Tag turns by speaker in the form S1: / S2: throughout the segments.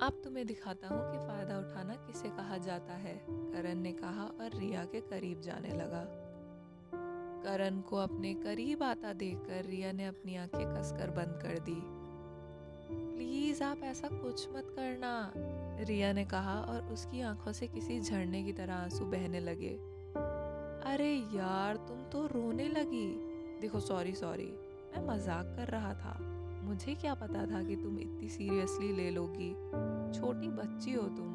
S1: अब तुम्हें दिखाता हूँ कि फ़ायदा उठाना किसे कहा जाता है, करण ने कहा और रिया के करीब जाने लगा। करण को अपने करीब आता देखकर रिया ने अपनी आंखें कसकर बंद कर दी। प्लीज आप ऐसा कुछ मत करना, रिया ने कहा और उसकी आंखों से किसी झरने की तरह आंसू बहने लगे। अरे यार तुम तो रोने लगी। देखो सॉरी सॉरी, मैं मजाक कर रहा था। मुझे क्या पता था कि तुम इतनी सीरियसली ले लोगी। छोटी बच्ची हो तुम,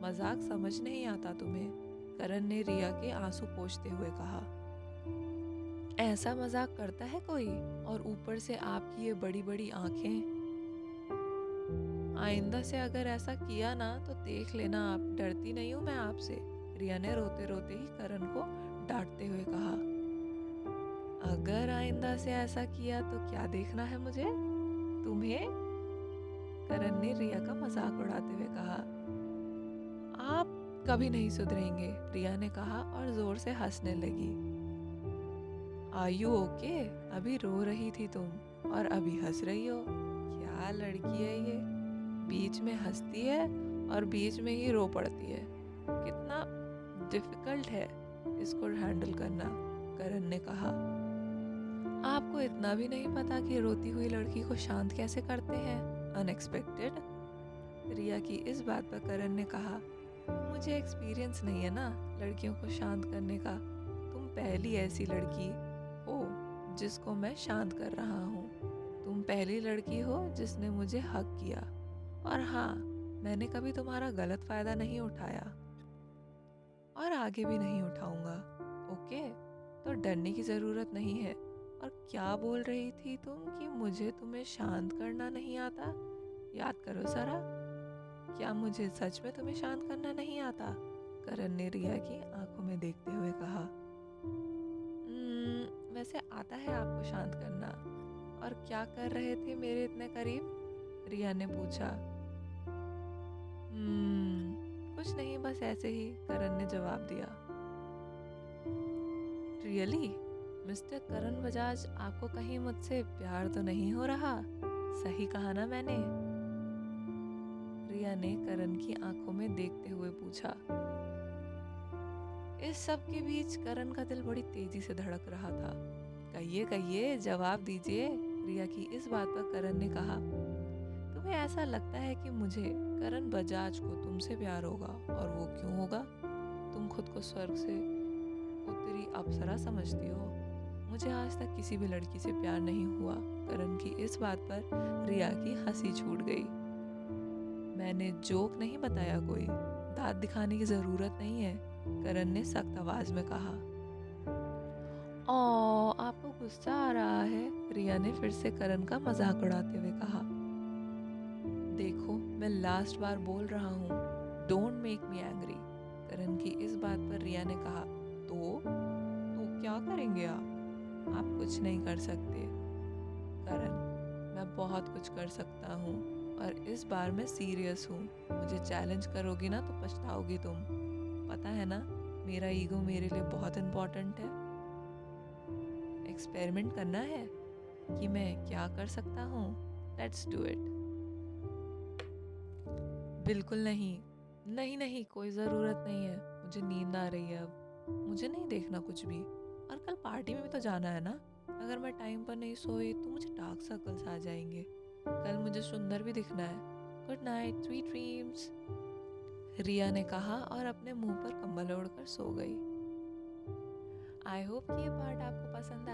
S1: मजाक समझ नहीं आता तुम्हें, करण ने रिया के आंसू पोंछते हुए कहा। ऐसा मजाक करता है कोई, और ऊपर से आपकी ये बड़ी बड़ी आंखें। आइंदा से अगर ऐसा किया ना तो देख लेना, आप डरती नहीं हूँ मैं आपसे, रिया ने रोते रोते ही करण को डांटते हुए कहा। अगर आइंदा से ऐसा किया तो क्या देखना है मुझे, तुम्हें, करण ने रिया का मजाक उड़ाते हुए कहा। आप कभी नहीं सुधरेंगे, रिया ने कहा और जोर से हंसने लगी। Are you okay? अभी रो रही थी तुम और अभी हंस रही हो, क्या लड़की है ये, बीच में हंसती है और बीच में ही रो पड़ती है। कितना डिफिकल्ट है इसको हैंडल करना, करण ने कहा। आपको इतना भी नहीं पता कि रोती हुई लड़की को शांत कैसे करते हैं, अनएक्सपेक्टेड, रिया की इस बात पर करण ने कहा। मुझे एक्सपीरियंस नहीं है ना लड़कियों को शांत करने का, तुम पहली ऐसी लड़की हो जिसको मैं शांत कर रहा हूँ, तुम पहली लड़की हो जिसने मुझे हक किया, और हाँ, मैंने कभी तुम्हारा गलत फ़ायदा नहीं उठाया और आगे भी नहीं उठाऊंगा, ओके? तो डरने की ज़रूरत नहीं है। और क्या बोल रही थी तुम कि मुझे तुम्हें शांत करना नहीं आता? याद करो ज़रा, क्या मुझे सच में तुम्हें शांत करना नहीं आता?" करण ने रिया की आंखों में देखते हुए कहा। वैसे आता है आपको शांत करना, और क्या कर रहे थे मेरे इतने करीब?" रिया ने पूछा। कुछ नहीं, बस ऐसे ही, करण ने जवाब दिया। रियली? मिस्टर करण बजाज, आपको कहीं मुझसे प्यार तो नहीं हो रहा? सही कहा ना मैंने? रिया ने करण की आंखों में देखते हुए पूछा। इस सब के बीच करण का दिल बड़ी तेजी से धड़क रहा था। कहिए कहिए, जवाब दीजिए, रिया की इस बात पर करण ने कहा। तुम्हें ऐसा लगता है कि मुझे, करण बजाज को, तुमसे प्यार होगा, और वो क्यों होगा? तुम खुद को स्वर्ग से उतरी अप्सरा समझती हो। मुझे आज तक किसी भी लड़की से प्यार नहीं हुआ। करण की इस बात पर रिया की हंसी छूट गई। मैंने जोक नहीं बताया कोई, दांत दिखाने की जरूरत नहीं है, करण ने सख्त आवाज में कहा। ओ, आपको गुस्सा आ रहा है, रिया ने फिर से करण का मजाक उड़ाते हुए कहा। देखो मैं लास्ट बार बोल रहा हूँ, डोंट मेक मी एंग्री, करण की इस बात पर रिया ने कहा। तो क्या करेंगे आप कुछ नहीं कर सकते, करण, मैं बहुत कुछ कर सकता हूँ, और इस बार मैं सीरियस हूँ। मुझे चैलेंज करोगी ना तो पछताओगी तुम, पता है ना, मेरा ईगो मेरे लिए बहुत इम्पोर्टेंट है। एक्सपेरिमेंट करना है कि मैं क्या कर सकता हूँ, लेट्स डू इट। बिल्कुल नहीं, नहीं नहीं, कोई ज़रूरत नहीं है, मुझे नींद आ रही है अब, मुझे नहीं देखना कुछ भी, और कल पार्टी में भी तो जाना है ना। अगर मैं टाइम पर नहीं सोई तो मुझे डार्क सर्कल्स आ जाएंगे, कल मुझे सुंदर भी दिखना है। गुड नाइट, स्वीट ड्रीम्स, रिया ने कहा और अपने मुंह पर कंबल ओढ़कर सो गई। आई होप कि ये पार्ट आपको पसंद